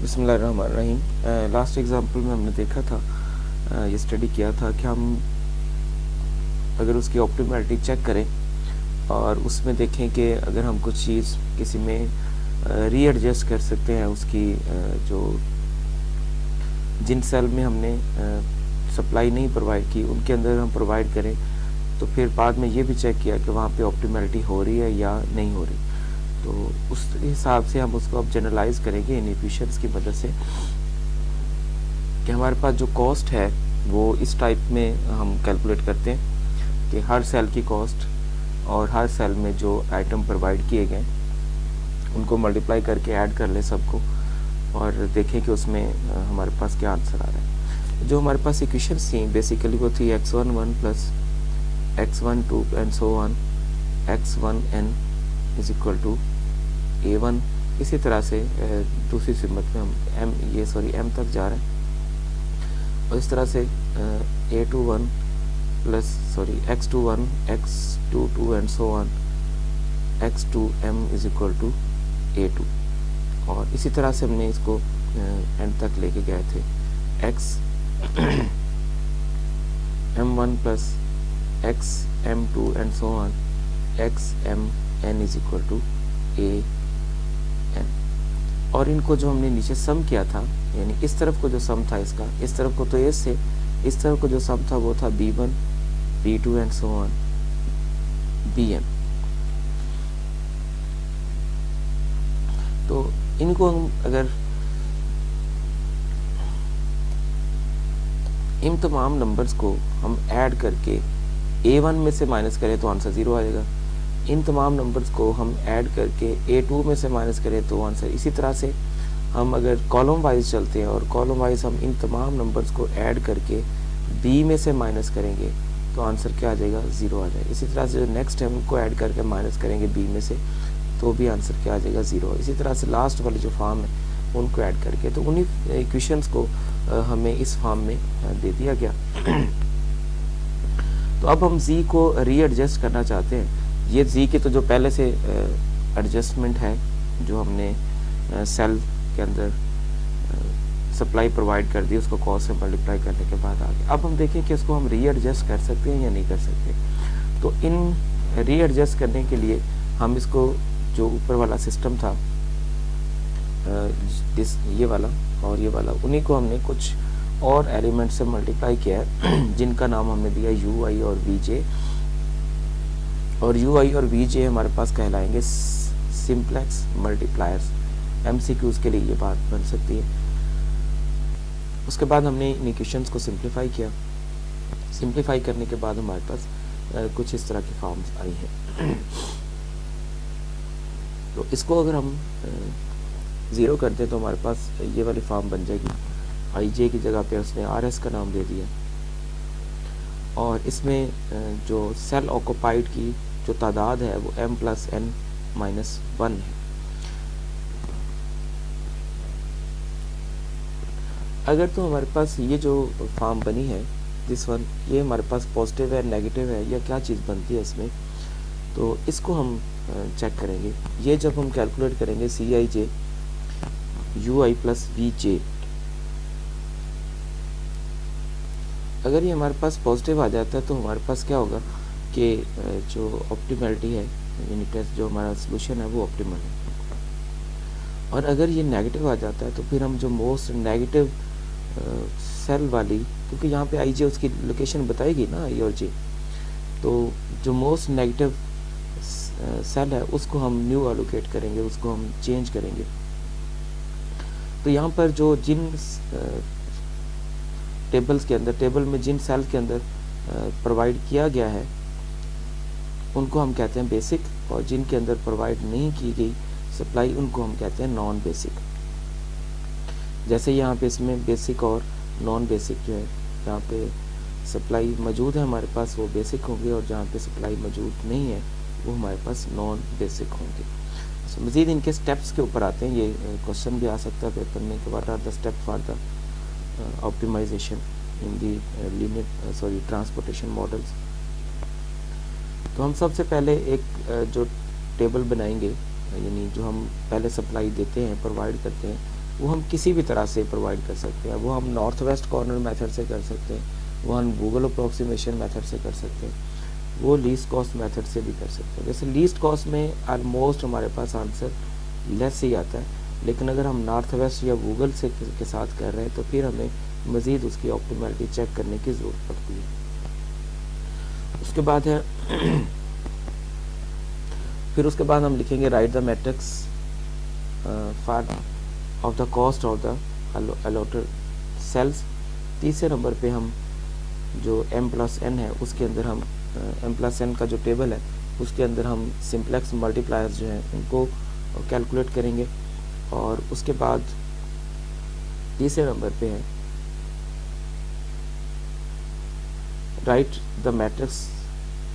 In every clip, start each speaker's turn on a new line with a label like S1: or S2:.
S1: बिस्मिल्लाहिर्रहमानिर्रहीम। Last example में हमने देखा था, ये स्टडी किया था कि हम अगर उसकी ऑप्टिमैलिटी चेक करें और उसमें देखें कि अगर हम कुछ चीज़ किसी में रीएडजस्ट कर सकते हैं, उसकी जो जिन सेल में हमने सप्लाई नहीं प्रोवाइड की उनके अंदर हम प्रोवाइड करें, तो फिर बाद में ये भी चेक किया कि वहाँ पे ऑप्टिमैलिटी हो रही है या नहीं हो रही। तो उस हिसाब से हम उसको अब जनरलाइज करेंगे इन इक्वेशंस की मदद से कि हमारे पास जो कॉस्ट है वो इस टाइप में हम कैलकुलेट करते हैं कि हर सेल की कॉस्ट और हर सेल में जो आइटम प्रोवाइड किए गए उनको मल्टीप्लाई करके ऐड कर लें सबको और देखें कि उसमें हमारे पास क्या आंसर आ रहा है। जो हमारे पास इक्वेशंस थी बेसिकली वो थी x11 plus x12 and so on x1n is equal to a1। इसी तरह से दूसरी सिमत में हम m तक जा रहे हैं और इस तरह से a21 plus x21 x22 and so on x2m is equal to a2। और इसी तरह से हमने इसको एंड तक लेके गए थे x m1 plus x m2 and so on x mn is equal to a n। और इनको जो हमने नीचे सम किया था, यानी इस तरफ को जो सम था इसका, इस तरफ को तो a से, इस तरफ को जो सम था वो था b1 b2 and so on bn। तो इनको हम अगर इन तमाम नंबर्स को हम ऐड करके a1 में से माइनस करें तो आंसर 0 आएगा। इन तमाम नंबर्स को हम ऐड करके a2 में से माइनस करें तो आंसर, इसी तरह से हम अगर कॉलम वाइज चलते हैं और कॉलम वाइज हम इन तमाम नंबर्स को ऐड करके b में से माइनस करेंगे तो आंसर क्या आ जाएगा, 0 आ जाएगा। इसी तरह से जो नेक्स्ट है उनको ऐड करके माइनस करेंगे b में से तो भी आंसर क्या आ जाएगा, 0। इसी तरह से लास्ट वाली जो फॉर्म है उनको ऐड करके, तो उन्हीं इक्वेशंस को हमें इस फॉर्म में दे दिया गया। तो अब हम z को रीएडजस्ट करना चाहते हैं। ये z की तो जो पहले से एडजस्टमेंट है जो हमने सेल के अंदर सप्लाई प्रोवाइड कर दी, उसको कॉस्ट से मल्टीप्लाई करने के बाद आ गया। अब हम देखें कि इसको हम रीएडजस्ट कर सकते हैं या नहीं कर सकते। तो इन रीएडजस्ट करने के लिए हम इसको जो ऊपर वाला सिस्टम था ये वाला और ये वाला, उन्हीं को हमने कुछ और एलिमेंट से मल्टीप्लाई किया है जिनका नाम हमने दिया ui और vj। और ui और vj हमारे पास कहलाएंगे सिंप्लेक्स मल्टीप्लायर्स। MCQs के लिए ये बात बन सकती है। उसके बाद हमने इन इक्वेशंस को सिंप्लीफाई किया। सिंप्लीफाई करने के बाद हमारे पास कुछ इस तरह की फॉर्म्स आई हैं। तो इसको अगर हम 0 कर दें तो हमारे पास ये वाली फॉर्म बन जाएगी। ij की जगह पे उसने rs का नाम दे दिया और इसमें जो सेल ऑक्युपाइड की जो तादाद है वो m प्लस n माइनस 1 है। अगर तो हमारे पास ये जो फॉर्म बनी है दिस वन, ये हमारे पास पॉजिटिव है नेगेटिव है या क्या चीज़ बनती है इसमें, तो इसको हम चेक करेंगे। ये जब हम कैलकुलेट करेंगे Cij ui प्लस vj, अगर ये हमारे पास पॉजिटिव आ जाता है तो हमारे पास क्या होगा कि जो ऑप्टिमैलिटी है, यूनिट टेस्ट जो हमारा सोल्यूशन है वो ऑप्टिमल है। और अगर ये नेगेटिव आ जाता है तो फिर हम जो मोस्ट नेगेटिव सेल वाली, क्योंकि यहाँ पे आई जे उसकी लोकेशन बताएगी ना आई और जे, तो जो मोस्ट नेगेटिव सेल है उसको हम न्यू एलोकेट करेंगे, उसको हम चेंज करेंगे। तो यहाँ पर जो जिन टेबल्स के अंदर, टेबल में जिन सेल के अंदर प्रोवाइड किया गया है उनको हम कहते हैं बेसिक, और जिनके अंदर प्रोवाइड नहीं की गई सप्लाई उनको हम कहते हैं नॉन बेसिक। जैसे यहाँ पे इसमें बेसिक और नॉन बेसिक जो है, जहाँ पे सप्लाई मौजूद है हमारे पास वो बेसिक होंगे और जहाँ पे सप्लाई मौजूद नहीं है वो हमारे पास नॉन बेसिक होंगे। तो मज़ीद इनके स्टेप्स के ऊपर आते हैं। ये क्वेश्चन भी आ सकता है पेपर में कि what are the step for the optimization in the linear transportation models. तो हम सबसे पहले एक जो टेबल बनाएंगे, यानी जो हम पहले सप्लाई देते हैं, प्रोवाइड करते हैं, वो हम किसी भी तरह से प्रोवाइड कर सकते हैं। वो हम नॉर्थ वेस्ट कॉर्नर मेथड से कर सकते हैं, वो हम गूगल अप्रोक्सीमेशन मेथड से कर सकते हैं, वो लीस्ट कॉस्ट मेथड से भी कर सकते हैं। जैसे लीस्ट कॉस्ट में ऑलमोस्ट हमारे पास आंसर लेस ही आता है, लेकिन अगर हम नॉर्थ वेस्ट या गूगल से के साथ कर रहे हैं तो फिर हमें मज़ीद उसकी ऑप्टिमैलिटी चेक करने की ज़रूरत पड़ती है। उसके बाद है फिर उसके बाद हम लिखेंगे write the matrix for of the cost of the allotted cells. तीसरे नंबर पे हम जो m+n है उसके अंदर हम m+n का जो टेबल है उसके अंदर हम सिंप्लेक्स मल्टीप्लायर्स जो हैं उनको कैलकुलेट करेंगे। और उसके बाद तीसरे नंबर पे है write the matrix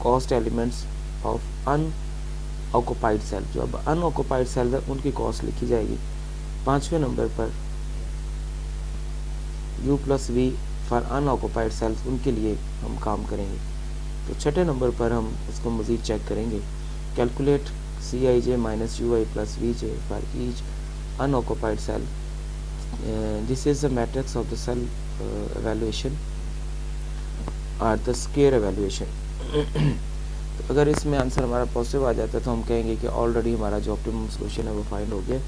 S1: cost elements of unoccupied cell. जो अब अनऑक्युपाइड सेल है उनकी कॉस्ट लिखी जाएगी। पाँचवें नंबर पर u+v फॉर अनऑक्युपाइड सेल्स, उनके लिए हम काम करेंगे। तो छठे नंबर पर हम उसको मज़ीद चेक करेंगे, calculate Cij - ui + vj for each unoccupied cell. This is the matrix of the cell evaluation और द स्क्वायर एवेल्युएशन। तो अगर इसमें आंसर हमारा पॉजिटिव आ जाता है तो हम कहेंगे कि ऑलरेडी हमारा जो ऑप्टिमम सोल्यूशन है वो फाइंड हो गया,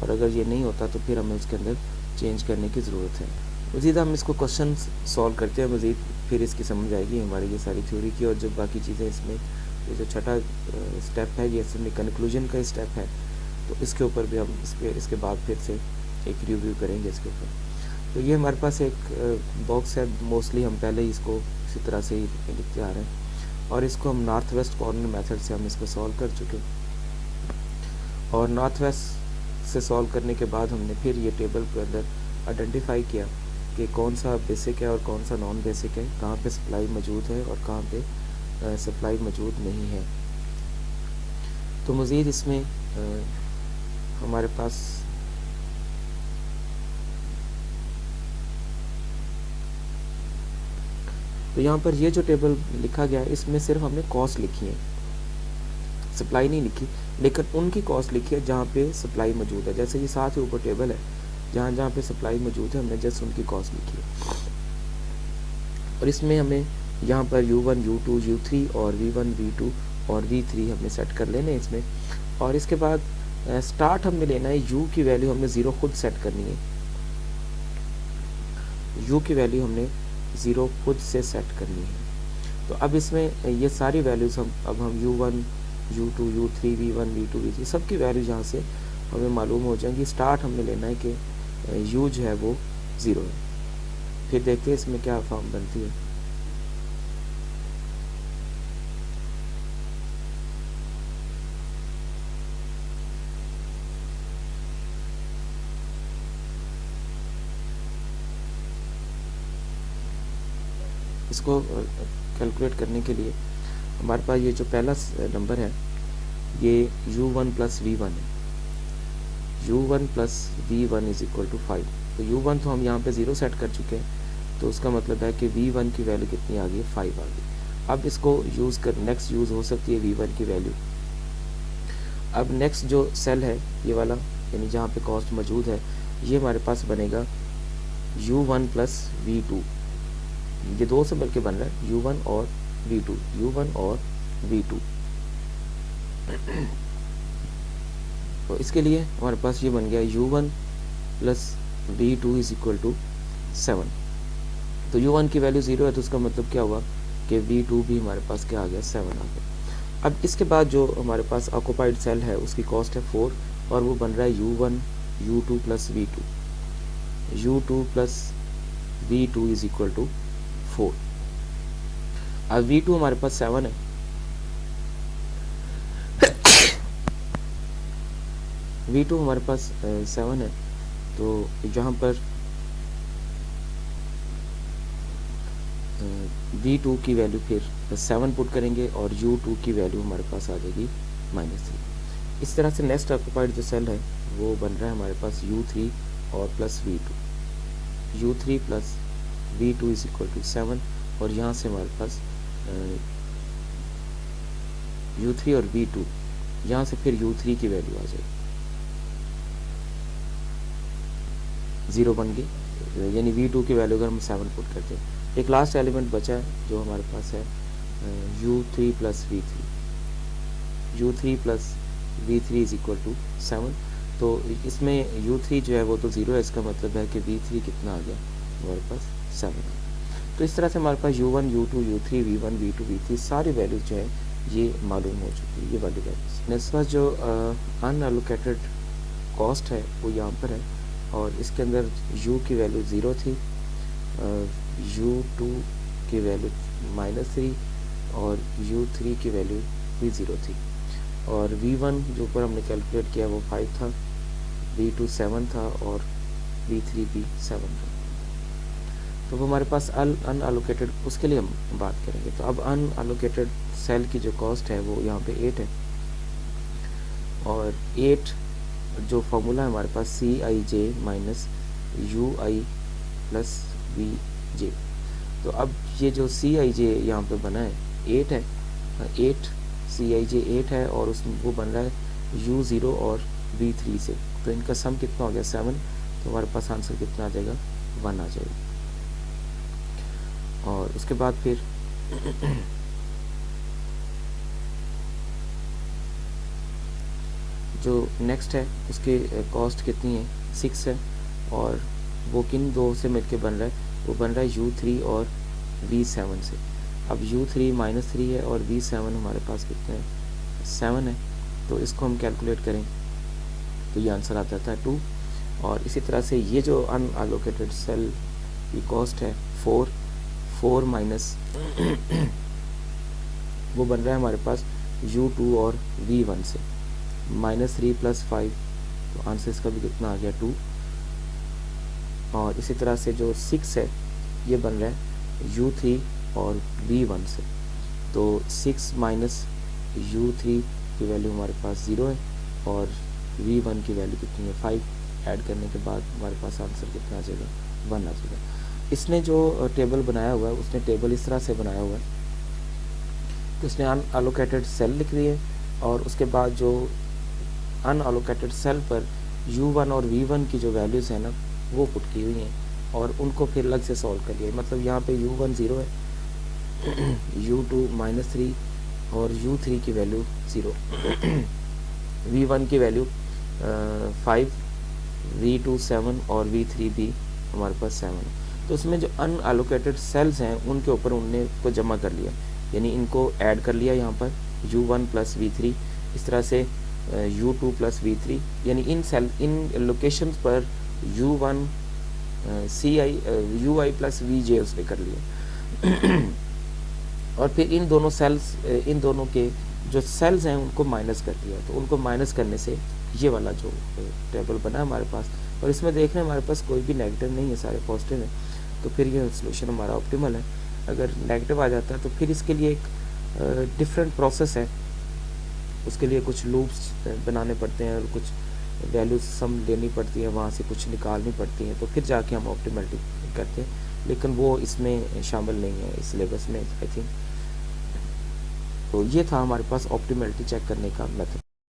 S1: और अगर ये नहीं होता तो फिर हमें इसके अंदर चेंज करने की ज़रूरत है। मज़ीद हम इसको क्वेश्चन सॉल्व करते हैं मज़ीद, फिर इसकी समझ आएगी हमारी ये सारी थ्योरी की। और जो बाकी चीज़ें इसमें ये जो छठा स्टेप है ये असल में कंक्लूजन का स्टेप है, तो इसके ऊपर भी हम इसके बाद फिर से एक रिव्यू करेंगे इसके ऊपर। तो ये हमारे पास एक बॉक्स है, मोस्टली हम पहले ही इसको इसी तरह से ही लिखते आ रहे हैं, और इसको हम नॉर्थ वेस्ट कॉर्नर मेथड से हम इसको सॉल्व कर चुके। और नॉर्थ वेस्ट से सॉल्व करने के बाद हमने फिर ये टेबल के अंदर आइडेंटिफाई किया कि कौन सा बेसिक है और कौन सा नॉन बेसिक है, कहाँ पे सप्लाई मौजूद है और कहाँ पे सप्लाई मौजूद नहीं है। तो मज़ीद इसमें हमारे पास तो यहाँ पर ये जो टेबल लिखा गया है इसमें सिर्फ हमने कॉस्ट लिखी है, सप्लाई नहीं लिखी, लेकिन उनकी कॉस्ट लिखी है जहाँ पे सप्लाई मौजूद है। जैसे ये साथ ही ऊपर टेबल है, जहाँ जहाँ पे सप्लाई मौजूद है हमने जस्ट उनकी कॉस्ट लिखी है। और इसमें हमें यहाँ पर u1, u2, u3 और v1, v2 और v3 हमने सेट कर लेने इसमें। और इसके बाद स्टार्ट हमने लेना है, u की वैल्यू हमने 0 खुद सेट करनी है, u की वैल्यू हमने 0 खुद से सेट करनी है। तो अब इसमें ये सारी वैल्यूज़ अब हम u1, u2, u3, v1, v2, v3 सब की वैल्यू जहाँ से हमें मालूम हो जाएंगी। स्टार्ट हमने लेना है कि u जो है वो 0 है। फिर देखते हैं इसमें क्या फॉर्म बनती है। इसको कैलकुलेट करने के लिए हमारे पास ये जो पहला नंबर है ये u1 + v1 है, u1 + v1 = 5। तो u1 तो हम यहाँ पे 0 सेट कर चुके हैं, तो उसका मतलब है कि v1 की वैल्यू कितनी आ गई है, 5 आ गई। अब इसको यूज़ कर नेक्स्ट यूज़ हो सकती है v1 की वैल्यू। अब नेक्स्ट जो सेल है ये वाला, यानी जहाँ पे कॉस्ट मौजूद है, ये हमारे पास बनेगा u1 + v2। ये दो से बल्कि बन रहा है u1 और v2, u1 और v2। तो इसके लिए हमारे पास ये बन गया u1 + v2 = 7। तो u1 की वैल्यू 0 है, तो उसका मतलब क्या हुआ कि v2 भी हमारे पास क्या आ गया, 7 आ गया। अब इसके बाद जो हमारे पास ऑक्युपाइड सेल है उसकी कॉस्ट है 4, और वो बन रहा है u1, u2 + v2, u2 + v2 = 4। अब v2 हमारे पास 7 है, v2 हमारे पास 7 है। तो यहाँ पर v2 की वैल्यू फिर 7 पुट करेंगे और u2 की वैल्यू हमारे पास आ जाएगी -3। इस तरह से नेक्स्ट ऑक्युपाइड जो सेल है वो बन रहा है हमारे पास u3 और प्लस v2, u3 + v2 = 7। और यहाँ से हमारे पास u3 और v2, यहाँ से फिर u3 की वैल्यू आ जाएगी। 0 बन गई, यानी V2 की वैल्यू अगर हम 7 पुट करते हैं। एक लास्ट एलिमेंट बचा है जो हमारे पास है U3 plus V3, U3 plus V3 is equal to 7। तो इसमें U3 जो है वो तो 0 है, इसका मतलब है कि V3 कितना आ गया हमारे पास 7। तो इस तरह से हमारे पास U1, U2, U3, V1, V2, V3 सारी वैल्यूज जो है ये मालूम हो चुकी है, ये वाली वैल्यूज। नेक्स्ट पास जो अनएलोकेटेड कॉस्ट है वो यहाँ पर है, और इसके अंदर U की वैल्यू 0 थी, U2 की वैल्यू -3 और U3 की वैल्यू भी 0 थी, और V1 जो ऊपर हमने कैलकुलेट किया वो 5 था, V2 7 था और V3 भी 7 था। तो वो हमारे पास अनएलोकेटेड, उसके लिए हम बात करेंगे। तो अब अनएलोकेटेड सेल की जो कॉस्ट है वो यहाँ पे 8 है, और 8 जो फॉर्मूला है हमारे पास CIJ minus UI plus VJ। तो अब ये जो CIJ यहाँ पे बना है 8 है, 8 CIJ 8 है, और उसमें वो बन रहा है U0 और V3 से, तो इनका सम कितना हो गया 7। तो हमारे पास आंसर कितना आ जाएगा 1 आ जाएगा। और उसके बाद फिर जो नेक्स्ट है उसके कॉस्ट कितनी है 6 है, और वो किन दो से मिलके बन रहा है, वो बन रहा है U3 और V7 से। अब U3 -3 है और V7 हमारे पास कितना है 7 है, तो इसको हम कैलकुलेट करें तो ये आंसर आ जाता है 2। और इसी तरह से ये जो अनएलोकेटेड सेल की कॉस्ट है 4 माइनस वो बन रहा है हमारे पास U2 और V1 से, -3 + 5, तो आंसर इसका भी कितना आ गया 2। और इसी तरह से जो 6 है ये बन रहा है U3 और V1 से, तो 6 माइनस U3 की वैल्यू हमारे पास 0 है, और V1 की वैल्यू कितनी है 5। ऐड करने के बाद हमारे पास आंसर कितना आ जाएगा 1 आ जाएगा। इसने जो टेबल बनाया हुआ है उसने टेबल इस तरह से बनाया हुआ है कि उसने अनएलोकेटेड सेल लिख दिए, और उसके बाद जो अनएलोकेटेड सेल पर U1 और V1 की जो वैल्यूज़ है ना वो पुट की हुई हैं, और उनको फिर अलग से सॉल्व कर लिया। मतलब यहाँ पे U1 0 है, U2 -3 और U3 की वैल्यू 0, V1 की वैल्यू 5, V2 7 और V3 भी हमारे पास 7 है। तो उसमें जो अनएलोकेटेड सेल्स हैं उनके ऊपर उनने को जमा कर लिया, यानी इनको ऐड कर लिया यहाँ पर U1 प्लस V3, इस तरह से U2 प्लस V3, यानी इन लोकेशंस पर U1 UI प्लस VJ उसने कर लिया। और फिर इन दोनों के जो सेल्स हैं उनको माइनस कर दिया, तो उनको माइनस करने से ये वाला जो टेबल बना है हमारे पास, और इसमें देख रहे हैं हमारे पास कोई भी नेगेटिव नहीं है, सारे पॉजिटिव हैं, तो फिर ये सोल्यूशन हमारा ऑप्टिमल है। अगर नेगेटिव आ जाता है तो फिर इसके लिए एक डिफरेंट प्रोसेस है, उसके लिए कुछ लूप्स बनाने पड़ते हैं और कुछ वैल्यूज सम लेनी पड़ती है, वहाँ से कुछ निकालनी पड़ती हैं, तो फिर जाके हम ऑप्टिमलिटी करते हैं, लेकिन वो इसमें शामिल नहीं है इस सिलेबस में आई थिंक। तो ये था हमारे पास ऑप्टिमलिटी चेक करने का मेथड।